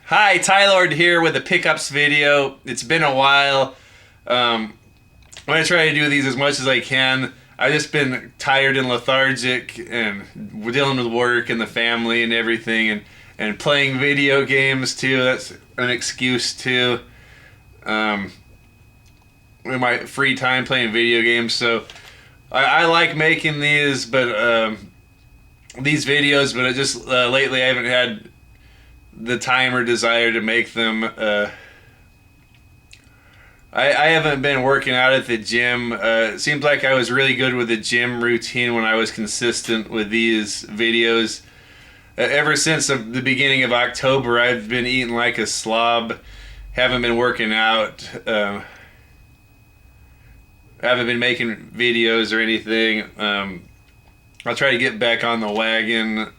Hi, Tylord here with a pickups video. It's been a while. I'm going to try to do these as much as I can. I've just been tired and lethargic and we're dealing with work and the family and everything and playing video games too. That's an excuse too. In my free time playing video games, so I like making these, but these videos, but lately I haven't had the time or desire to make them. I haven't been working out at the gym. It seems like I was really good with the gym routine when I was consistent with these videos. Ever since the beginning of October, I've been eating like a slob. Haven't been working out. Haven't been making videos or anything. I'll try to get back on the wagon.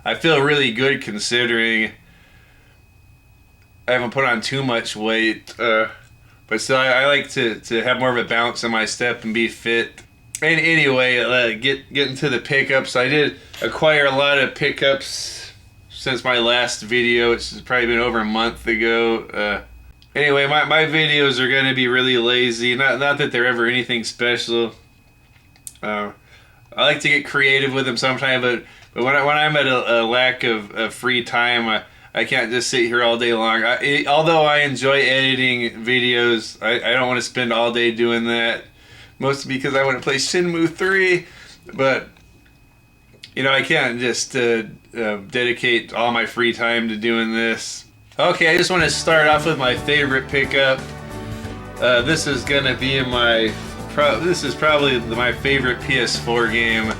I feel really good considering I haven't put on too much weight. But still, I like to have more of a balance in my step and be fit. And anyway, get into the pickups. I did acquire a lot of pickups since my last video, which has probably been over a month ago. Anyway, my videos are going to be really lazy. Not that they're ever anything special. I like to get creative with them sometimes, but when I'm at a lack of free time, I can't just sit here all day long. Although I enjoy editing videos, I don't want to spend all day doing that. Mostly because I want to play Shenmue III, but you know, I can't just dedicate all my free time to doing this. Okay, I just want to start off with my favorite pickup. This is gonna be this is probably my favorite PS4 game.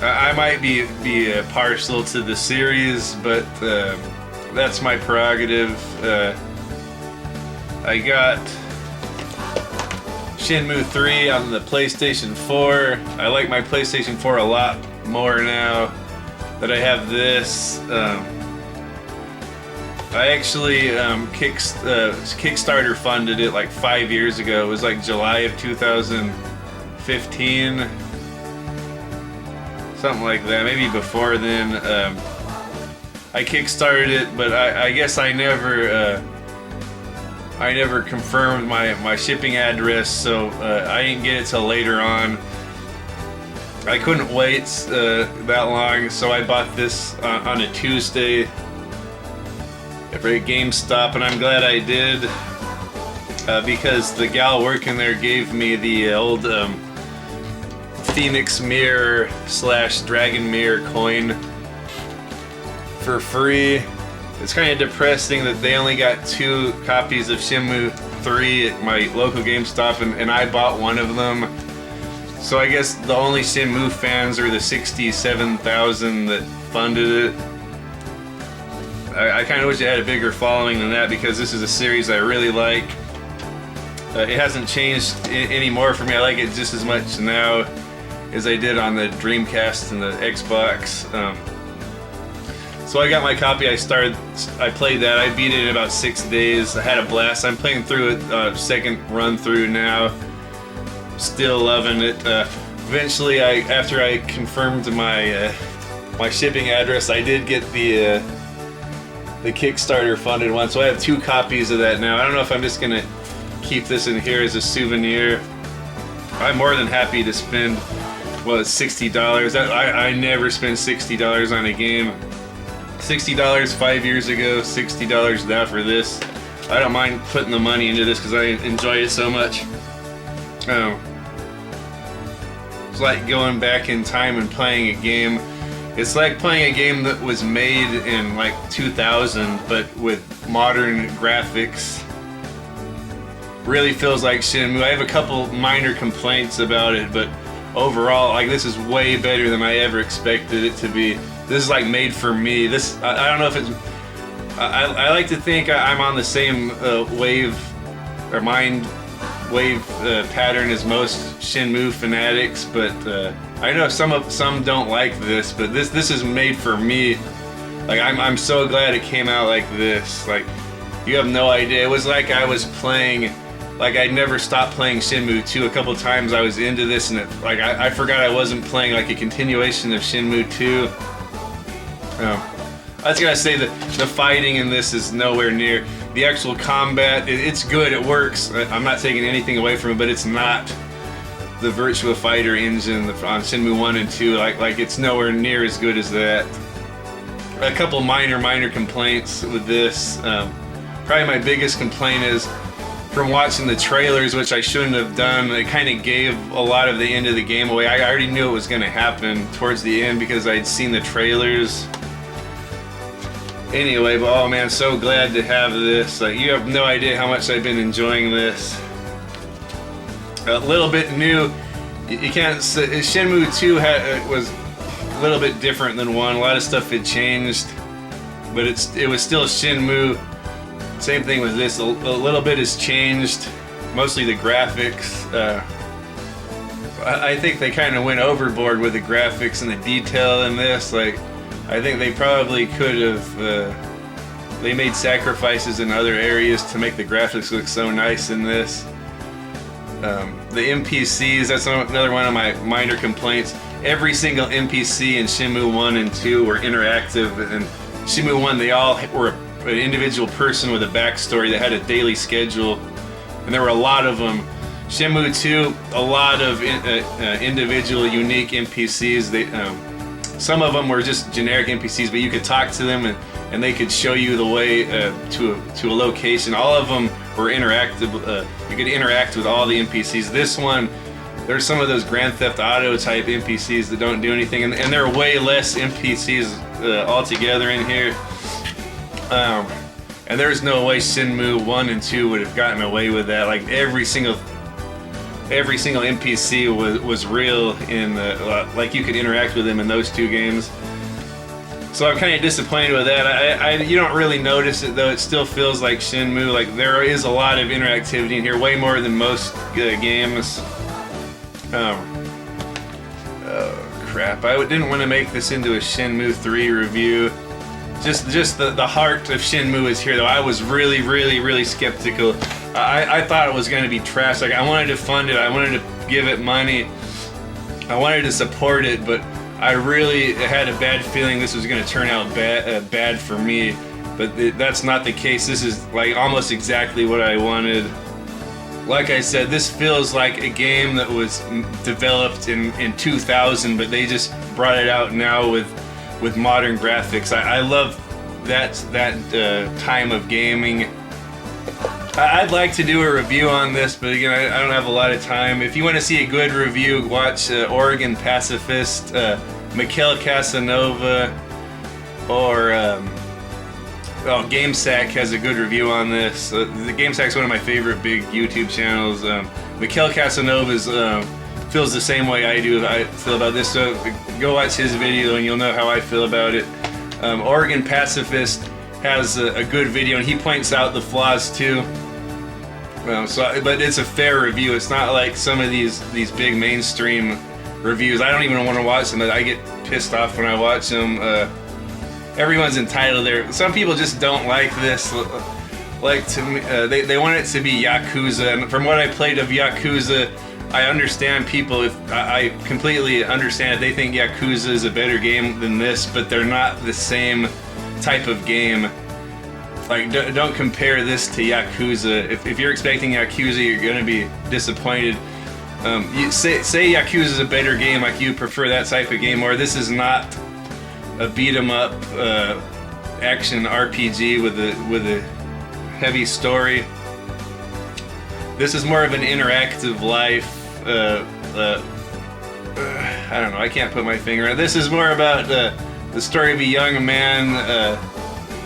I might be partial to the series, but that's my prerogative. I got Shenmue III on the PlayStation 4. I like my PlayStation 4 a lot more now that I have this. I actually Kickstarter funded it like 5 years ago. It was like July of 2015. Something like that, maybe before then. I kickstarted it, but I guess I never confirmed my shipping address, so I didn't get it till later on. I couldn't wait that long, so I bought this on a Tuesday at GameStop, and I'm glad I did because the gal working there gave me the old Phoenix Mirror / Dragon Mirror coin for free. It's kind of depressing that they only got 2 copies of Shenmue III at my local GameStop, and I bought one of them. So I guess the only Shenmue fans are the 67,000 that funded it. I kind of wish it had a bigger following than that because this is a series I really like. It hasn't changed anymore for me. I like it just as much now as I did on the Dreamcast and the Xbox. So I got my copy. I played that. I beat it in about 6 days. I had a blast. I'm playing through it second run through now. Still loving it. Eventually, after I confirmed my shipping address, I did get the Kickstarter funded one. So I have 2 copies of that now. I don't know if I'm just gonna keep this in here as a souvenir. I'm more than happy to spend $60. I never spend $60 on a game. $60 5 years ago, $60 now for this. I don't mind putting the money into this because I enjoy it so much. It's like going back in time and playing a game. It's like playing a game that was made in like 2000, but with modern graphics. Really feels like Shenmue. I have a couple minor complaints about it, but overall, like, this is way better than I ever expected it to be. This is like made for me. I don't know if it's. I like to think I'm on the same wave or mind wave pattern as most Shenmue fanatics, but I know some don't like this, but this is made for me. Like, I'm so glad it came out like this. Like, you have no idea. It was like I was playing like I never stopped playing Shenmue 2. A couple times I was into this, and I forgot I wasn't playing like a continuation of Shenmue 2. I was gonna say that the fighting in this is nowhere near the actual combat. It's good, it works. I'm not taking anything away from it, but it's not the Virtua Fighter engine on Shenmue 1 and 2. Like it's nowhere near as good as that. A couple minor complaints with this. Probably my biggest complaint is from watching the trailers, which I shouldn't have done. It kind of gave a lot of the end of the game away. I already knew it was going to happen towards the end because I'd seen the trailers. Anyway, but oh man, so glad to have this. Like, you have no idea how much I've been enjoying this. A little bit new. You can't say Shenmue 2 was a little bit different than 1. A lot of stuff had changed, but it was still Shenmue. Same thing with this. A little bit has changed. Mostly the graphics. I think they kind of went overboard with the graphics and the detail in this. Like, I think they probably could have. They made sacrifices in other areas to make the graphics look so nice in this. The NPCs, that's another one of my minor complaints. Every single NPC in Shenmue 1 and 2 were interactive. And Shenmue 1, they all were an individual person with a backstory that had a daily schedule. And there were a lot of them. Shenmue 2, a lot of individual, unique NPCs. Some of them were just generic NPCs, but you could talk to them and they could show you the way to a location. All of them were interactive. You could interact with all the NPCs. This one, there's some of those Grand Theft Auto type NPCs that don't do anything, and there are way less NPCs altogether in here. And there's no way Shenmue 1 and 2 would have gotten away with that. Like every single NPC was real in like you could interact with them in those two games. So I'm kind of disappointed with that. You don't really notice it though. It still feels like Shenmue. Like there is a lot of interactivity in here, way more than most games. Oh crap! I didn't want to make this into a Shenmue 3 review. Just the heart of Shenmue is here though. I was really skeptical. I thought it was going to be trash. Like I wanted to fund it. I wanted to give it money. I wanted to support it, but I really had a bad feeling this was going to turn out bad for me. But that's not the case. This is like almost exactly what I wanted. Like I said, this feels like a game that was developed in 2000, but they just brought it out now with modern graphics. I love that time of gaming. I'd like to do a review on this, but again, I don't have a lot of time. If you want to see a good review, watch Oregon Pacifist, Mekel Kasanova, or GameSack has a good review on this. The GameSack's one of my favorite big YouTube channels. Mekel Kasanova feels the same way I do. I feel about this, so go watch his video and you'll know how I feel about it. Oregon Pacifist has a good video and he points out the flaws too. But it's a fair review. It's not like some of these big mainstream reviews. I don't even want to watch them. I get pissed off when I watch them. Everyone's entitled there. Some people just don't like this. Like to me, they want it to be Yakuza, and from what I played of Yakuza, I understand people. I completely understand if they think Yakuza is a better game than this, but they're not the same type of game. Like, don't compare this to Yakuza. If you're expecting Yakuza, you're gonna be disappointed. You say Yakuza is a better game, like you prefer that type of game, or this is not a beat 'em up action RPG with a heavy story. This is more of an interactive life. I don't know. I can't put my finger on it. This is more about the story of a young man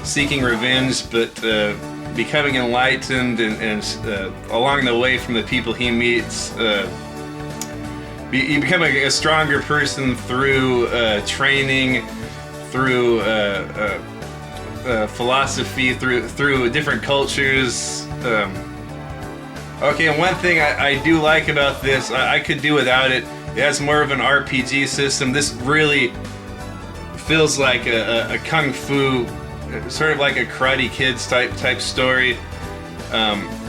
seeking revenge, but becoming enlightened and along the way from the people he meets. You become a stronger person through training, through philosophy, through different cultures. Okay, and one thing I do like about this, I could do without it. It has more of an RPG system. This really feels like a kung fu, sort of like a Karate Kids type story.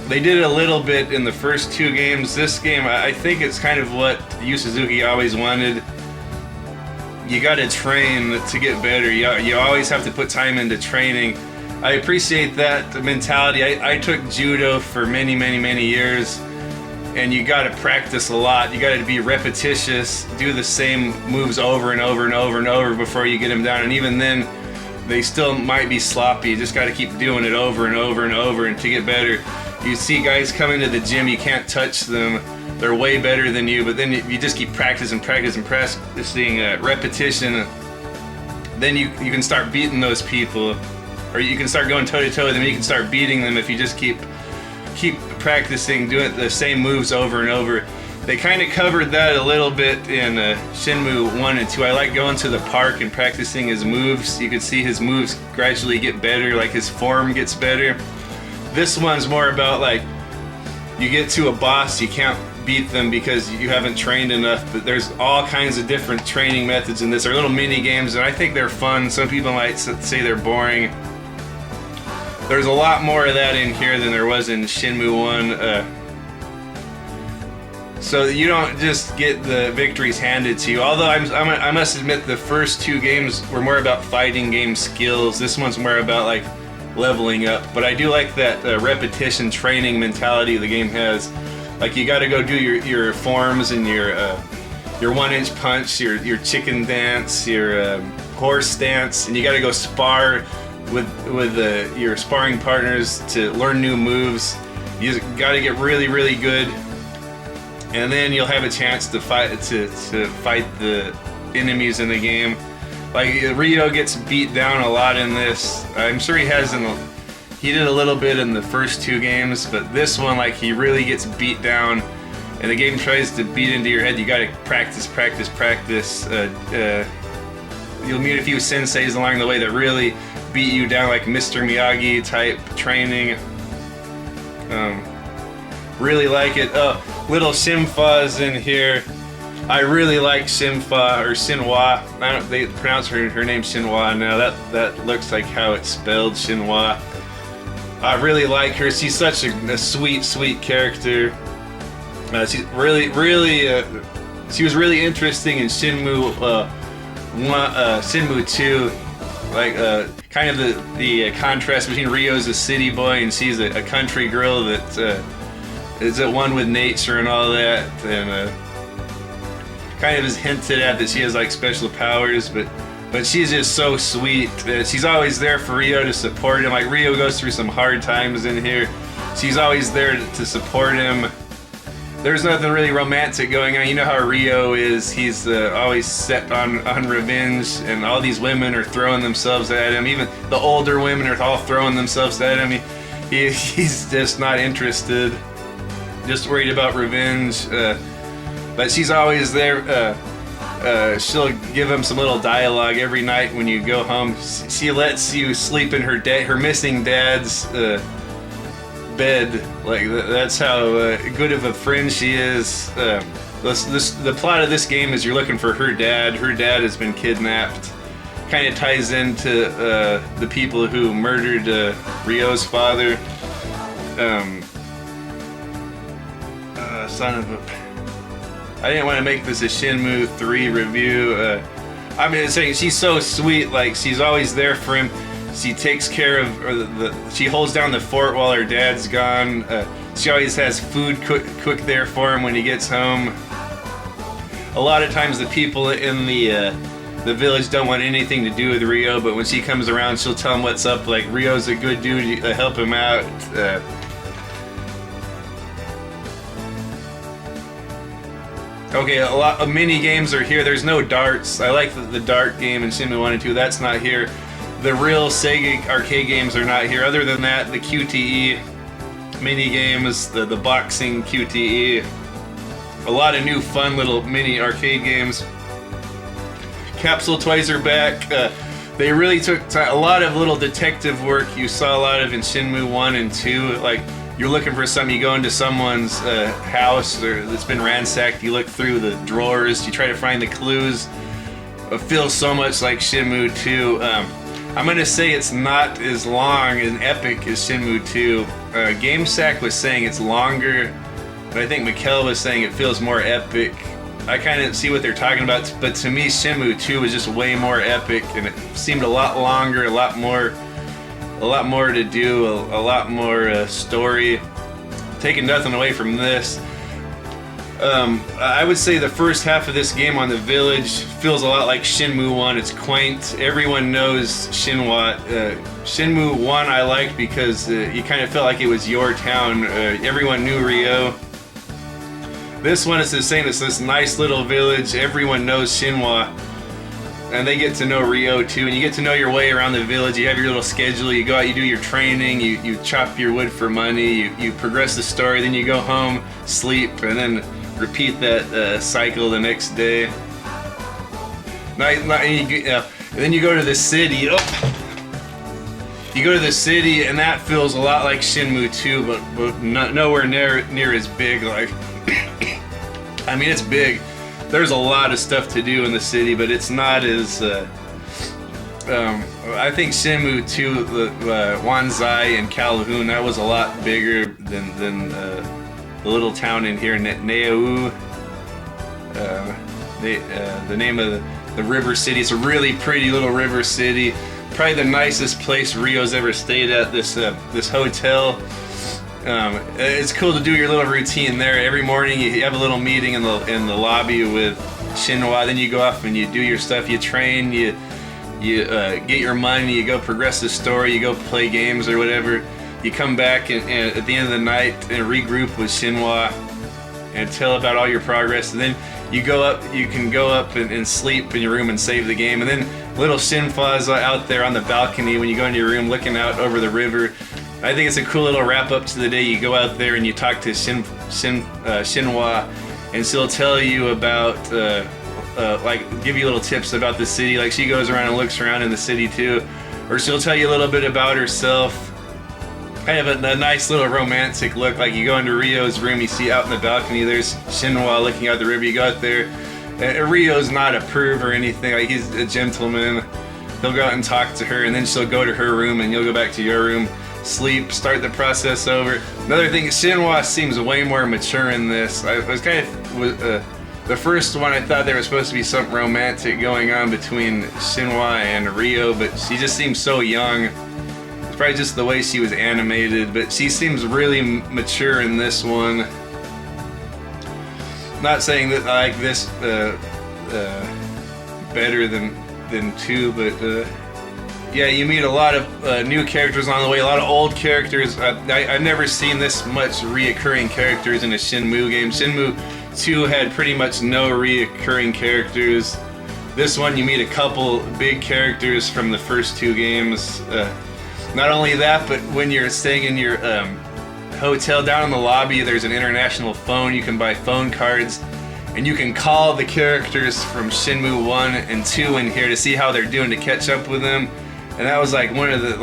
They did it a little bit in the first 2 games. This game, I think it's kind of what Yu Suzuki always wanted. You got to train to get better. You always have to put time into training. I appreciate that mentality. I took judo for many, many, many years, and you got to practice a lot. You got to be repetitious, do the same moves over and over and over and over before you get them down. And even then, they still might be sloppy. You just got to keep doing it over and over and over and to get better. You see guys come into the gym, you can't touch them. They're way better than you, but then you just keep practicing repetition. Then you can start beating those people, or you can start going toe to toe with them. You can start beating them if you just keep practicing doing the same moves over and over. They kind of covered that a little bit in Shenmue 1 and 2. I like going to the park and practicing his moves. You can see his moves gradually get better, like his form gets better. This one's more about like, you get to a boss, you can't beat them because you haven't trained enough, but there's all kinds of different training methods in this. They're little mini games, and I think they're fun. Some people might say they're boring. There's a lot more of that in here than there was in Shenmue 1. So you don't just get the victories handed to you. Although I must admit the first 2 games were more about fighting game skills. This one's more about like leveling up. But I do like that repetition training mentality the game has. Like you got to go do your forms and your 1-inch punch, your chicken dance, your horse dance, and you got to go spar with your sparring partners to learn new moves. You got to get really, really good. And then you'll have a chance to fight the enemies in the game. Like Ryo gets beat down a lot in this. I'm sure he did a little bit in the first 2 games, but this one, like, he really gets beat down, and the game tries to beat into your head. You got to practice. You'll meet a few senseis along the way that really beat you down, like Mr. Miyagi type training. Really like it. Little Shinfa's in here. I really like Shinfa, or Shinhwa. They pronounce her name Shinhwa now. That looks like how it's spelled, Shinhwa. I really like her. She's such a sweet, sweet character. She's she was really interesting in Shenmue 2. Like kind of the contrast between Ryo's a city boy and she's a country girl that is at one with nature and all that, and kind of is hinted at that she has like special powers, but she's just so sweet. She's always there for Ryo to support him. Like Ryo goes through some hard times in here, she's always there to support him. There's nothing really romantic going on. You know how Ryo is. He's always set on revenge, and all these women are throwing themselves at him. Even the older women are all throwing themselves at him. He's just not interested, just worried about revenge. But she's always there. She'll give him some little dialogue every night when you go home. She lets you sleep in her missing dad's bed. Like that's how good of a friend she is. The plot of this game is you're looking for her dad. Her dad has been kidnapped. Kind of ties into the people who murdered Ryo's father. Son of a... I didn't want to make this a Shenmue 3 review. I'm just saying she's so sweet. Like she's always there for him. She takes care of, she holds down the fort while her dad's gone. She always has food cooked there for him when he gets home. A lot of times the people in the village don't want anything to do with Ryo, but when she comes around, she'll tell him what's up. Like Ryo's a good dude, help him out. Okay, a lot of mini games are here. There's no darts. I like the dart game in Shenmue 1 and 2. That's not here. The real Sega arcade games are not here. Other than that, the QTE mini games, the boxing QTE, a lot of new fun little mini arcade games. Capsule toys are back. They really took a lot of little detective work. You saw a lot of in Shenmue 1 and 2. Like, you're looking for something, you go into someone's house that's been ransacked, you look through the drawers, you try to find the clues. It feels so much like Shenmue 2. I'm going to say it's not as long and epic as Shenmue 2. GameSack was saying it's longer, but I think Mekel was saying it feels more epic. I kind of see what they're talking about, but to me, Shenmue 2 was just way more epic, and it seemed a lot longer, a lot more to do, a lot more story. Taking nothing away from this. I would say the first half of this game on the village feels a lot like Shenmue 1. It's quaint. Everyone knows Shenmue. Shenmue 1 I liked because you kind of felt like it was your town. Everyone knew Ryo. This one is the same. It's this nice little village. Everyone knows Shenmue. And they get to know Ryo too. And you get to know your way around the village. You have your little schedule. You go out, you do your training. You chop your wood for money. You progress the story. Then you go home, sleep, and then repeat that cycle the next day. And then you go to the city. You go to the city, and that feels a lot like Shenmue 2, but nowhere near as big. Like, I mean, it's big. There's a lot of stuff to do in the city, but it's not as. I think Shenmue 2, Wanzai and Calhoun, that was a lot bigger than the little town in here, Neau. The name of the river city. It's a really pretty little river city. Probably the nicest place Ryo's ever stayed at. This hotel. It's cool to do your little routine there. Every morning you have a little meeting in the lobby with Shenmue. Then you go off and you do your stuff. You train. You get your money. You go progress the story. You go play games or whatever. You come back and at the end of the night and regroup with Shenmue and tell about all your progress. And then you go up. You can go up and sleep in your room and save the game. And then little Shenfua's out there on the balcony when you go into your room, looking out over the river. I think it's a cool little wrap up to the day. You go out there and you talk to Shenmue, and she'll tell you about, like, give you little tips about the city. Like, she goes around and looks around in the city too, or she'll tell you a little bit about herself. Kind of a nice little romantic look. Like, you go into Ryo's room, you see out in the balcony, there's Shenmue looking out the river. You go out there, and Ryo's not a perv or anything. Like, he's a gentleman. He'll go out and talk to her, and then she'll go to her room, and you'll go back to your room. Sleep, start the process over. Another thing, Shenmue seems way more mature in this. I was kind of the first one. I thought there was supposed to be something romantic going on between Shenmue and Ryo, but she just seems so young. It's probably just the way she was animated, but she seems really mature in this one. Not saying that I like this better than 2, but. Yeah, you meet a lot of new characters on the way, a lot of old characters. I've never seen this much reoccurring characters in a Shenmue game. Shenmue 2 had pretty much no reoccurring characters. This one, you meet a couple big characters from the first 2 games. Not only that, but when you're staying in your hotel down in the lobby, there's an international phone. You can buy phone cards, and you can call the characters from Shenmue 1 and 2 in here to see how they're doing, to catch up with them. And that was like one of the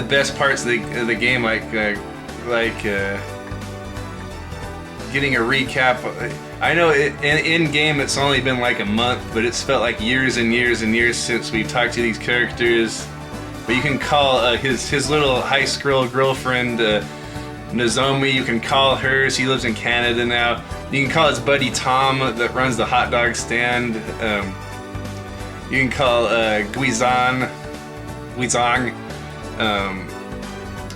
best parts of the game, like getting a recap. I know in game it's only been like a month, but it's felt like years and years and years since we've talked to these characters. But you can call his little high school girlfriend Nozomi. You can call her. She lives in Canada now. You can call his buddy Tom that runs the hot dog stand. You can call Guizang.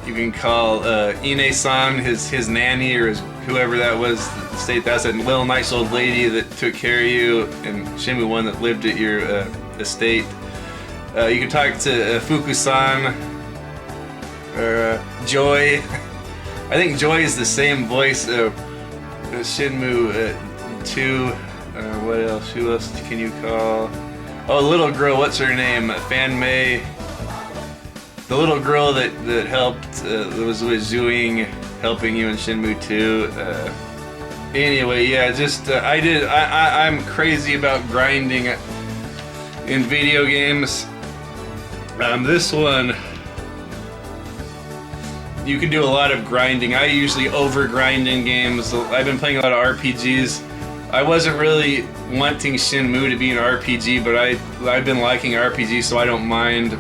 You can call Ine-san, his nanny, or whoever that was. That's that little nice old lady that took care of you in Shenmue 1 that lived at your estate. You can talk to Fuku-san, or Joy. I think Joy is the same voice of Shenmue 2. What else? Who else can you call? Oh, little girl, what's her name? Fan Mei. The little girl that helped, was Zuing, helping you in Shenmue 2. Anyway, yeah, just, I'm crazy about grinding in video games. This one, you can do a lot of grinding. I usually over-grind in games. I've been playing a lot of RPGs. I wasn't really wanting Shenmue to be an RPG, but I've been liking RPGs, so I don't mind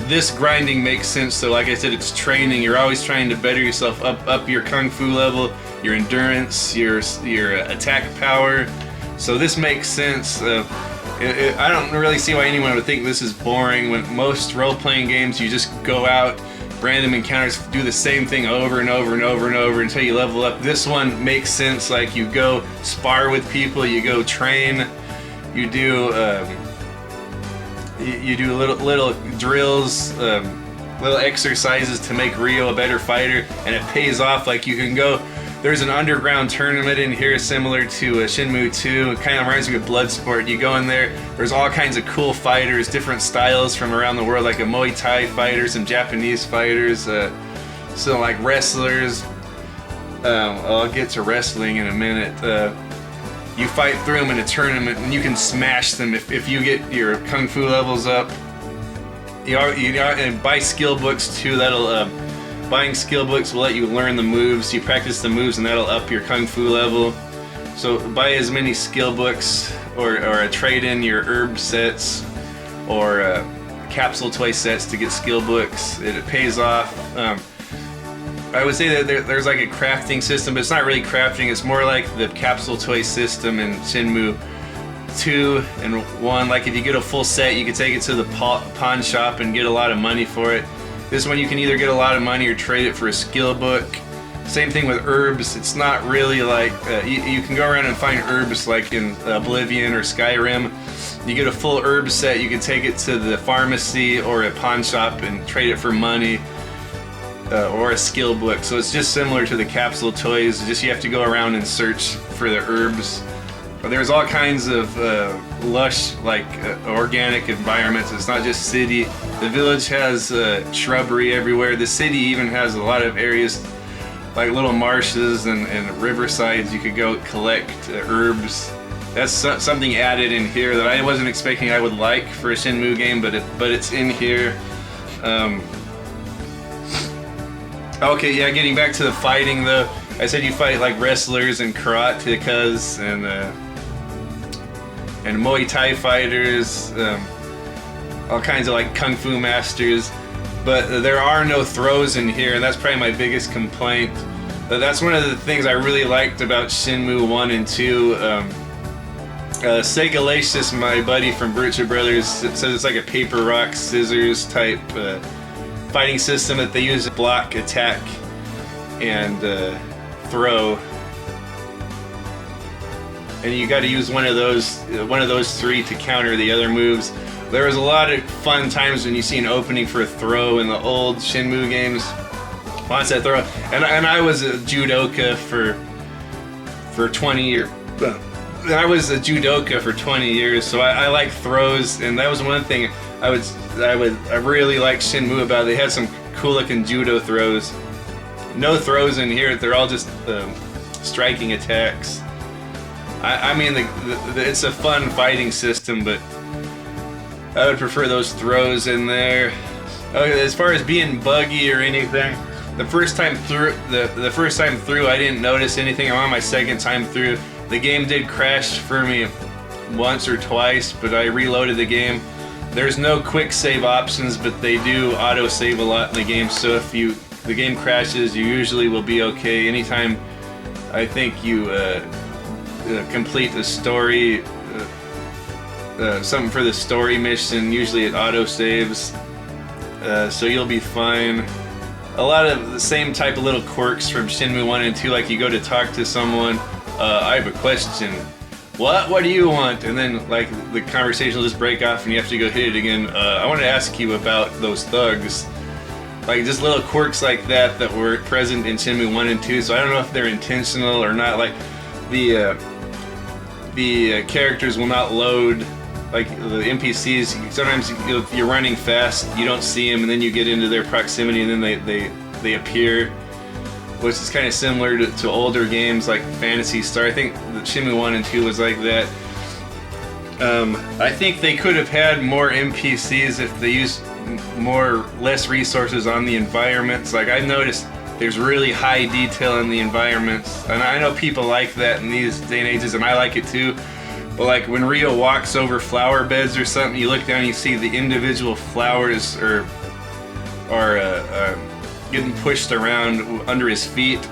this grinding makes sense. So like I said, it's training. You're always trying to better yourself, up your kung fu level, your endurance, your attack power. So this makes sense. I don't really see why anyone would think this is boring. When most role-playing games, you just go out, random encounters, do the same thing over and over and over and over until you level up. This one makes sense. Like, you go spar with people, you go train, you do you do little drills, little exercises to make Ryo a better fighter, and it pays off. Like, you can go. There's an underground tournament in here similar to Shenmue II. It kind of reminds me of Bloodsport. You go in there, there's all kinds of cool fighters, different styles from around the world, like a Muay Thai fighter, some Japanese fighters, some like wrestlers. I'll get to wrestling in a minute. You fight through them in a tournament, and you can smash them if you get your kung fu levels up. And buy skill books too. That'll buying skill books will let you learn the moves. You practice the moves, and that'll up your kung fu level. So buy as many skill books, or trade in your herb sets, or capsule toy sets to get skill books. It pays off. I would say that there's like a crafting system, but it's not really crafting. It's more like the capsule toy system in Shenmue 2 and 1. Like, if you get a full set, you can take it to the pawn shop and get a lot of money for it. This one you can either get a lot of money or trade it for a skill book. Same thing with herbs. It's not really like you can go around and find herbs like in Oblivion or Skyrim. You get a full herb set, you can take it to the pharmacy or a pawn shop and trade it for money, or a skill book. So it's just similar to the capsule toys, just you have to go around and search for the herbs. But there's all kinds of lush, like organic environments. It's not just city. The village has shrubbery everywhere. The city even has a lot of areas like little marshes and riversides. You could go collect herbs. That's something added in here that I wasn't expecting I would like for a Shenmue game, but it's in here. Okay, yeah, getting back to the fighting though. I said you fight like wrestlers and karatekas and Muay Thai fighters, all kinds of like kung fu masters, but there are no throws in here, and that's probably my biggest complaint. That's one of the things I really liked about Shenmue 1 and 2. Segalacious, my buddy from Bircher Brothers, says it's like a paper, rock, scissors type fighting system that they use to block, attack, and throw. And you got to use one of those three to counter the other moves. There was a lot of fun times when you see an opening for a throw in the old Shenmue games. Once that throw, and I was a judoka for 20 years. I was a judoka for 20 years, so I like throws, and that was one thing I really liked Shenmue about it. They had some cool looking judo throws. No throws in here; they're all just striking attacks. I mean, it's a fun fighting system, but I would prefer those throws in there. Okay, as far as being buggy or anything, the first time through, I didn't notice anything. I'm on my second time through. The game did crash for me once or twice, but I reloaded the game. There's no quick save options, but they do auto save a lot in the game. So if the game crashes, you usually will be okay. Anytime I think you complete the story, something for the story mission, usually it auto saves, so you'll be fine. A lot of the same type of little quirks from Shenmue 1 and 2, like you go to talk to someone, I have a question, what do you want? And then like the conversation will just break off and you have to go hit it again. I want to ask you about those thugs. Like just little quirks like that were present in Shenmue 1 and 2, so I don't know if they're intentional or not. Like the characters will not load, like the NPCs. Sometimes if you're running fast, you don't see them, and then you get into their proximity, and then they appear, which is kind of similar to older games like Phantasy Star. I think the Shenmue 1 and 2 was like that. I think they could have had more NPCs if they used less resources on the environments. Like I noticed there's really high detail in the environments, and I know people like that in these day and ages, and I like it too. But like when Ryo walks over flower beds or something, you look down and you see the individual flowers or are getting pushed around under his feet.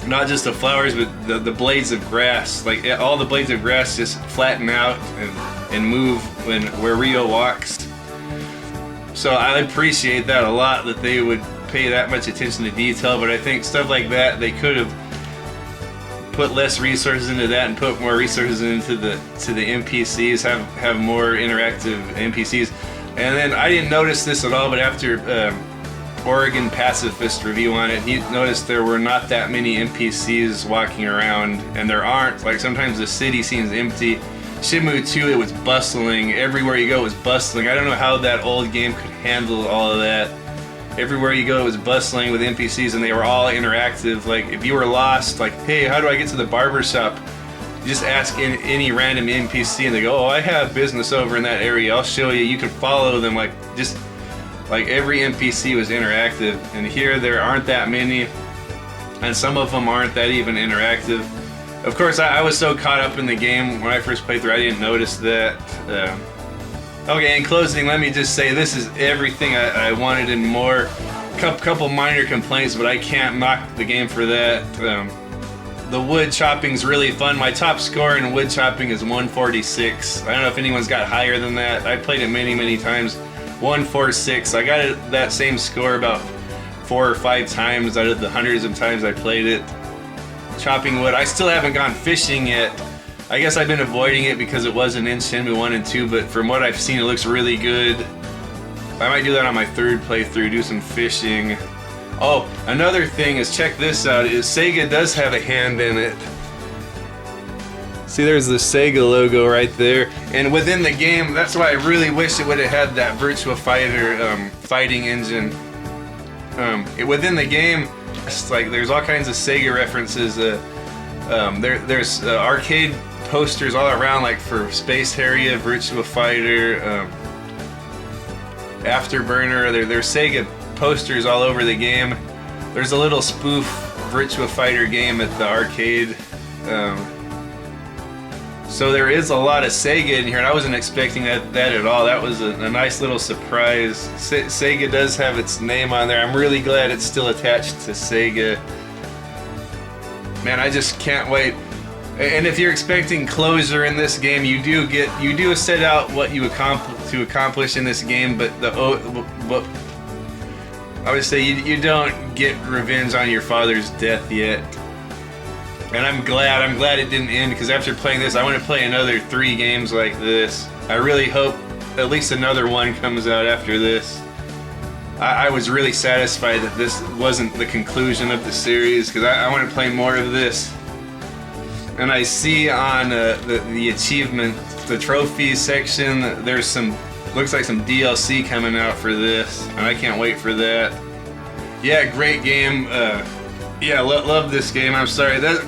Not just the flowers, but the blades of grass. Like all the blades of grass just flatten out and move where Rio walks. So I appreciate that a lot, that they would pay that much attention to detail. But I think stuff like that, they could have put less resources into that and put more resources into the NPCs. Have more interactive NPCs. And then I didn't notice this at all, but after Oregon Pacifist review on it, he noticed there were not that many NPCs walking around, and there aren't. Like sometimes the city seems empty. Shenmue II, it was bustling. Everywhere you go, it was bustling. I don't know how that old game could handle all of that. Everywhere you go, it was bustling with NPCs, and they were all interactive. Like if you were lost, like, hey, how do I get to the barber shop? You just ask any random NPC, and they go, oh, I have business over in that area. I'll show you. You can follow them. Like every NPC was interactive, and here there aren't that many, and some of them aren't that even interactive. Of course, I was so caught up in the game when I first played through, I didn't notice that. Okay, in closing, let me just say this is everything I wanted and more. Couple minor complaints, but I can't knock the game for that. The wood chopping's really fun. My top score in wood chopping is 146. I don't know if anyone's got higher than that. I played it many times. 146. I got that same score about 4 or 5 times out of the hundreds of times I played it. Chopping wood. I still haven't gone fishing yet. I guess I've been avoiding it because it wasn't in Shenmue 1 and 2, but from what I've seen, it looks really good. I might do that on my 3rd playthrough, do some fishing. Oh, another thing is, check this out, is Sega does have a hand in it. See, there's the Sega logo right there. And within the game, that's why I really wish it would have had that Virtua Fighter fighting engine. Within the game, it's like there's all kinds of Sega references. There's arcade posters all around, like for Space Harrier, Virtua Fighter, Afterburner. There's Sega posters all over the game. There's a little spoof Virtua Fighter game at the arcade. So there is a lot of Sega in here, and I wasn't expecting that at all. That was a nice little surprise. Sega does have its name on there. I'm really glad it's still attached to Sega. Man, I just can't wait. And if you're expecting closure in this game, you do set out what you accomplish in this game, but I would say you don't get revenge on your father's death yet. And I'm glad it didn't end, because after playing this, I want to play another 3 games like this. I really hope at least another one comes out after this. I was really satisfied that this wasn't the conclusion of the series, because I want to play more of this. And I see on the achievement, the trophies section, there's looks like some DLC coming out for this, and I can't wait for that. Yeah, great game. Yeah, love this game. I'm sorry, that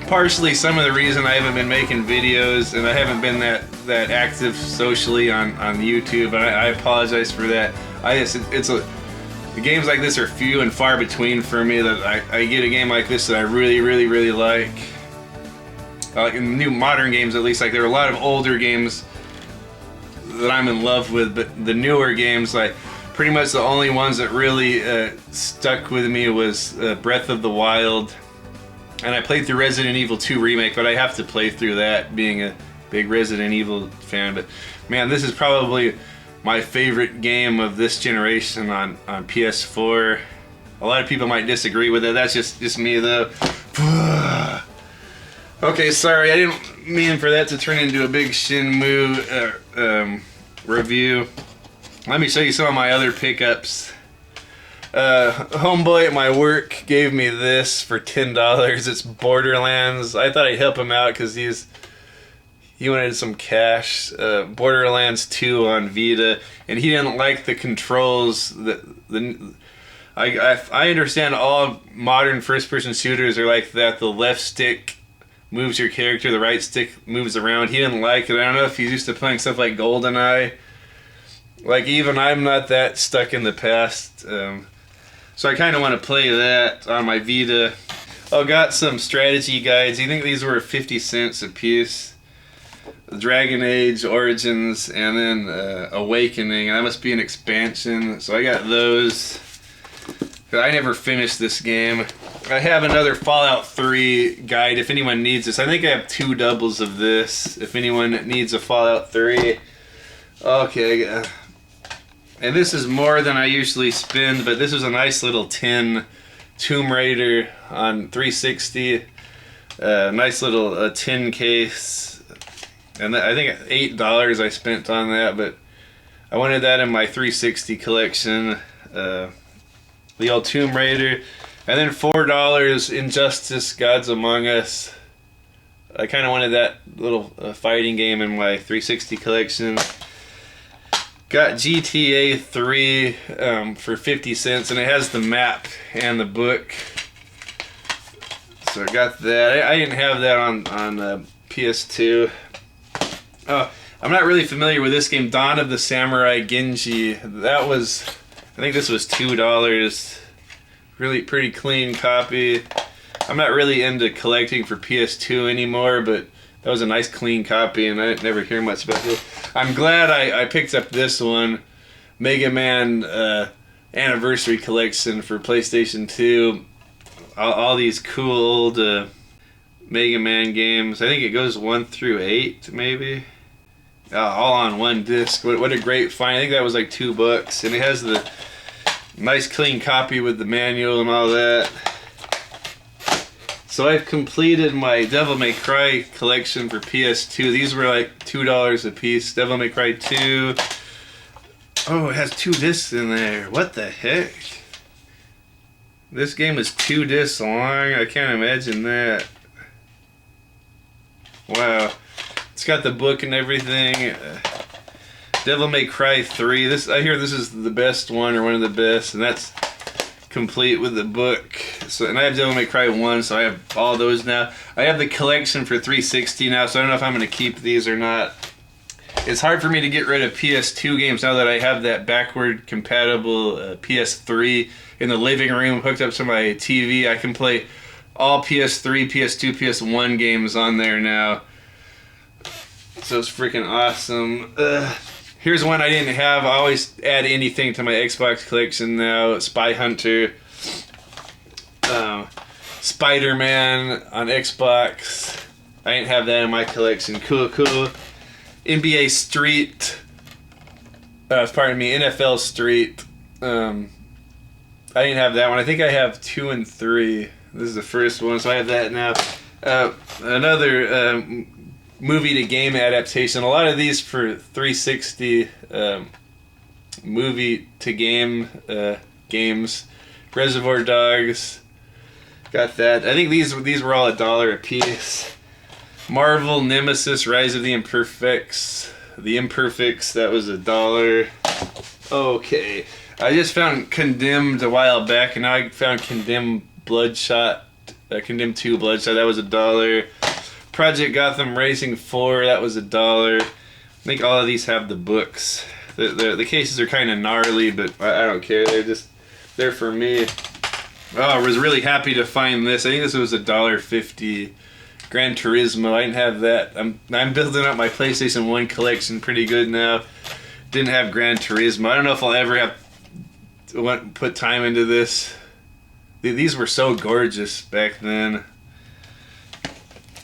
partially some of the reason I haven't been making videos, and I haven't been that active socially on YouTube, and I apologize for that. The games like this are few and far between for me, that I get a game like this that I really like. Like in new modern games, at least, like there are a lot of older games that I'm in love with, but the newer games, like pretty much the only ones that really stuck with me was Breath of the Wild. And I played through Resident Evil 2 Remake, but I have to play through that, being a big Resident Evil fan. But man, this is probably my favorite game of this generation on PS4. A lot of people might disagree with it. That's just me, though. Okay, sorry, I didn't mean for that to turn into a big Shenmue review. Let me show you some of my other pickups. Homeboy at my work gave me this for $10. It's Borderlands. I thought I'd help him out because he wanted some cash. Borderlands 2 on Vita, and he didn't like the controls. I understand all modern first-person shooters are like that. The left stick moves your character, the right stick moves around. He didn't like it. I don't know if he's used to playing stuff like GoldenEye. Like, even I'm not that stuck in the past. So I kind of want to play that on my Vita. Oh, got some strategy guides. You think these were 50 cents a piece? Dragon Age Origins, and then Awakening, and that must be an expansion. So I got those. I never finished this game. I have another Fallout 3 guide if anyone needs this. I think I have 2 doubles of this if anyone needs a Fallout 3. Okay. And this is more than I usually spend, but this was a nice little tin Tomb Raider on 360. Nice little tin case. And I think $8 I spent on that, but I wanted that in my 360 collection. The old Tomb Raider. And then $4 Injustice Gods Among Us. I kind of wanted that little fighting game in my 360 collection. Got GTA 3 for 50 cents, and it has the map and the book. So I got that. I didn't have that on PS2. Oh, I'm not really familiar with this game, Dawn of the Samurai Genji. That was, I think this was $2. Really pretty clean copy. I'm not really into collecting for PS2 anymore, but that was a nice clean copy, and I never hear much about it. I'm glad I picked up this one, Mega Man Anniversary Collection for PlayStation 2. All these cool old Mega Man games. I think it goes 1 through 8, maybe. All on one disc. What a great find. I think that was like $2, and it has the nice clean copy with the manual and all that. So I've completed my Devil May Cry collection for PS2. These were like $2 a piece. Devil May Cry 2. Oh, it has 2 discs in there. What the heck? This game is 2 discs long. I can't imagine that. Wow. It's got the book and everything. Devil May Cry 3. I hear this is the best one, or one of the best, and that's complete with the book. So, and I have Devil May Cry 1, so I have all those now. I have the collection for 360 now, so I don't know if I'm going to keep these or not. It's hard for me to get rid of PS2 games now that I have that backward compatible PS3 in the living room hooked up to my TV. I can play all PS3, PS2, PS1 games on there now. So it's freaking awesome. Here's one I didn't have. I always add anything to my Xbox collection now. Spy Hunter. Spider-Man on Xbox. I didn't have that in my collection. Cool. NBA Street. NFL Street. I didn't have that one. I think I have 2 and 3. This is the first one, so I have that now. Another movie to game adaptation. A lot of these for 360 movie to game games. Reservoir Dogs. Got that. I think these were all $1 a piece. Marvel Nemesis Rise of the Imperfects. The Imperfects, that was $1. Okay. I just found Condemned a while back, and now I found Condemned Bloodshot. Condemned 2 Bloodshot, that was $1. Project Gotham Racing 4, that was $1. I think all of these have the books. The cases are kind of gnarly, but I don't care. They're for me. Oh, I was really happy to find this. I think this was $1.50. Gran Turismo. I didn't have that. I'm building up my PlayStation 1 collection pretty good now. Didn't have Gran Turismo. I don't know if I'll ever put time into this. These were so gorgeous back then.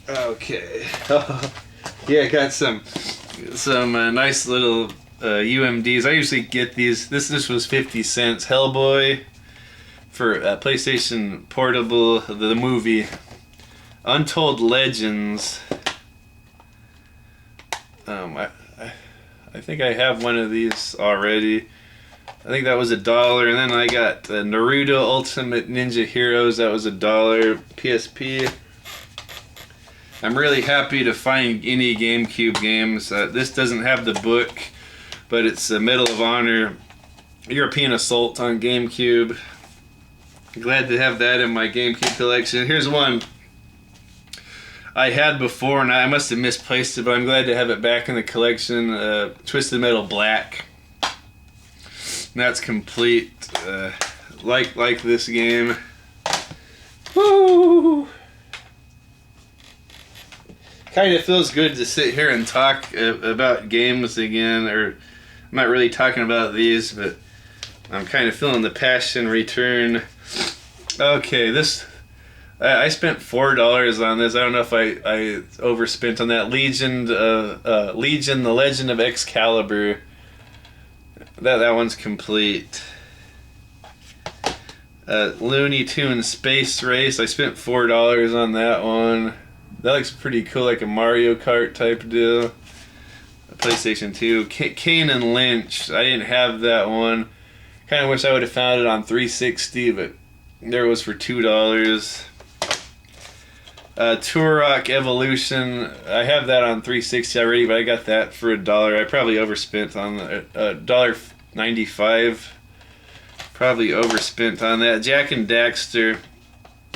Okay. Yeah, I got some nice little UMDs. I usually get these. This was 50 cents. Hellboy for PlayStation Portable, the movie. Untold Legends. I think I have one of these already. I think that was $1, and then I got Naruto Ultimate Ninja Heroes. That was $1. PSP. I'm really happy to find any GameCube games. This doesn't have the book, but it's a Medal of Honor European Assault on GameCube. Glad to have that in my GameCube collection. Here's one I had before, and I must have misplaced it, but I'm glad to have it back in the collection. Twisted Metal Black. And that's complete. Like this game. Woo! Kind of feels good to sit here and talk about games again, or I'm not really talking about these, but I'm kind of feeling the passion return. Okay, I spent $4 on this. I don't know if I overspent on that. Legion, the Legend of Excalibur. That one's complete. Looney Tunes Space Race. I spent $4 on that one. That looks pretty cool, like a Mario Kart type deal. PlayStation 2. Kane and Lynch. I didn't have that one. Kind of wish I would have found it on 360, but there it was for $2. Turok Evolution. I have that on 360 already, but I got that for $1. I probably overspent on the $1.95. Probably overspent on that. Jack and Daxter.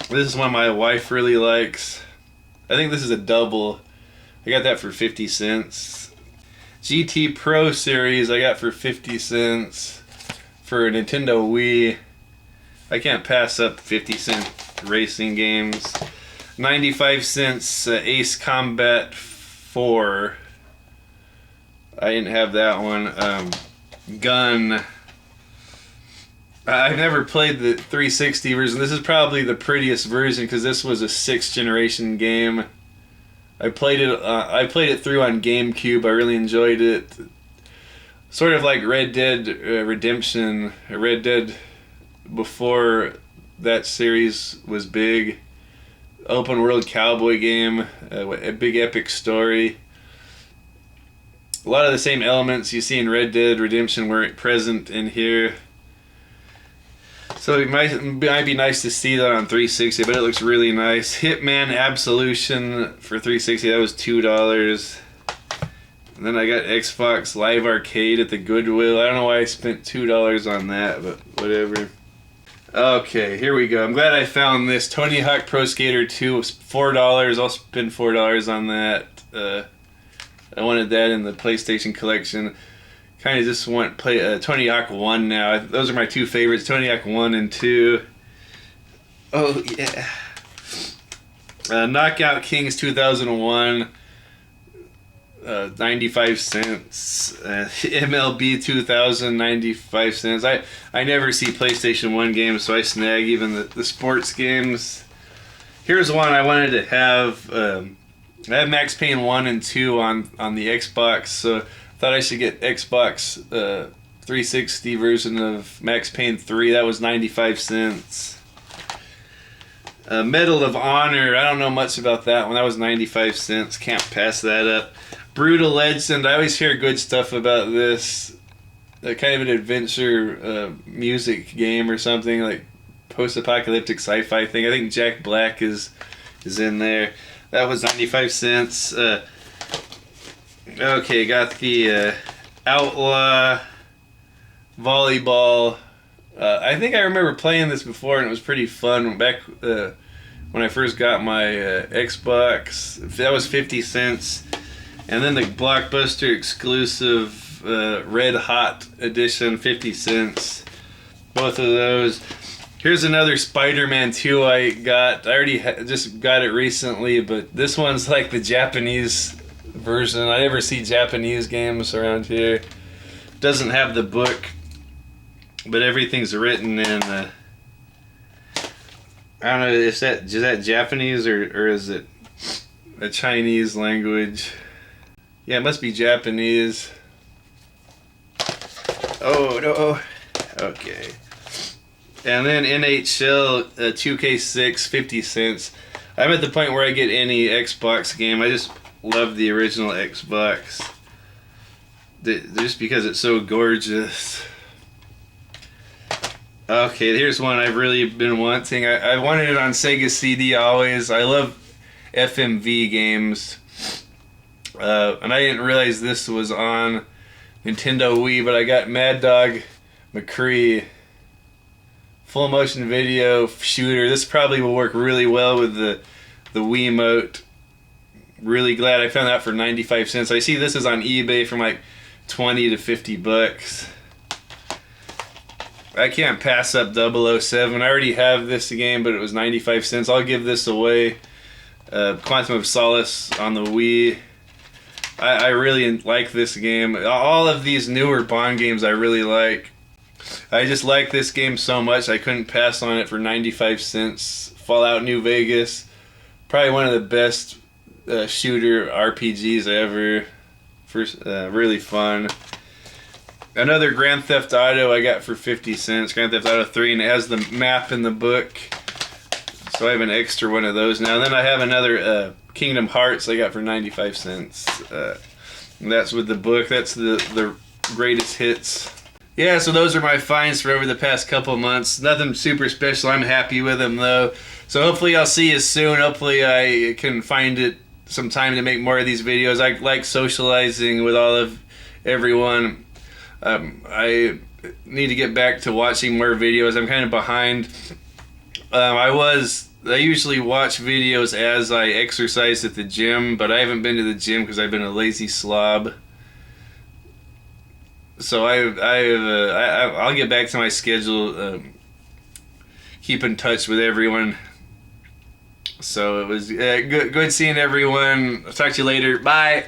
This is one my wife really likes. I think this is a double. I got that for 50 cents. GT Pro Series I got for 50 cents for a Nintendo Wii. I can't pass up 50-cent racing games. 95 cents Ace Combat 4. I didn't have that one. Gun. I've never played the 360 version. This is probably the prettiest version because this was a 6th generation game. I played it through on GameCube. I really enjoyed it. Sort of like Red Dead Redemption. Red Dead before that series was big. Open world cowboy game. A big epic story. A lot of the same elements you see in Red Dead Redemption were present in here. So it might be nice to see that on 360, but it looks really nice. Hitman Absolution for 360, that was $2. And then I got Xbox Live Arcade at the Goodwill. I don't know why I spent $2 on that, but whatever. Okay, here we go. I'm glad I found this. Tony Hawk Pro Skater 2 was $4. I'll spend $4 on that. I wanted that in the PlayStation collection. Kind of just want play Tony Hawk 1 now. Those are my two favorites, Tony Hawk 1 and 2. Oh, yeah. Knockout Kings 2001, 95 cents. MLB 2000, 95 cents. I never see PlayStation 1 games, so I snag even the sports games. Here's one I wanted to have. I have Max Payne 1 and 2 on the Xbox, so thought I should get Xbox 360 version of Max Payne 3. That was 95 cents. Medal of Honor. I don't know much about that one. That was 95 cents. Can't pass that up. Brutal Legend. I always hear good stuff about this. Kind of an adventure music game or something, like post-apocalyptic sci-fi thing. I think Jack Black is in there. That was 95 cents. Okay, got the Outlaw Volleyball. I think I remember playing this before, and it was pretty fun back when I first got my Xbox. That was 50 cents. And then the Blockbuster exclusive Red Hot edition, 50 cents. Both of those. Here's another Spider-Man 2 I got. I already just got it recently, but this one's like the Japanese version. I never see Japanese games around here. Doesn't have the book, but everything's written in I don't know, is that Japanese or is it a Chinese language? Yeah, it must be Japanese. Oh no. Okay. And then NHL 2K6, 50 cents. I'm at the point where I get any Xbox game. I just love the original Xbox. Just because it's so gorgeous. Okay, here's one I've really been wanting. I wanted it on Sega CD always. I love FMV games. And I didn't realize this was on Nintendo Wii, but I got Mad Dog McCree. Full motion video shooter. This probably will work really well with the Wiimote. Really glad I found that for 95 cents. I see this is on eBay from like 20 to 50 bucks. I can't pass up 007. I already have this game, but it was 95 cents. I'll give this away. Quantum of Solace on the Wii. I really like this game. All of these newer Bond games I really like. I just like this game so much I couldn't pass on it for 95 cents. Fallout New Vegas. Probably one of the best shooter RPGs ever. Really fun. Another Grand Theft Auto I got for 50 cents. Grand Theft Auto 3, and it has the map in the book. So I have an extra one of those now. And then I have another Kingdom Hearts I got for 95 cents. That's with the book. That's the greatest hits. Yeah, so those are my finds for over the past couple months. Nothing super special. I'm happy with them, though. So hopefully I'll see you soon. Hopefully I can find some time to make more of these videos. I like socializing with all of everyone. I need to get back to watching more videos. I'm kind of behind. I usually watch videos as I exercise at the gym, but I haven't been to the gym because I've been a lazy slob. So I'll get back to my schedule, keep in touch with everyone. So it was good seeing everyone. I'll talk to you later. Bye.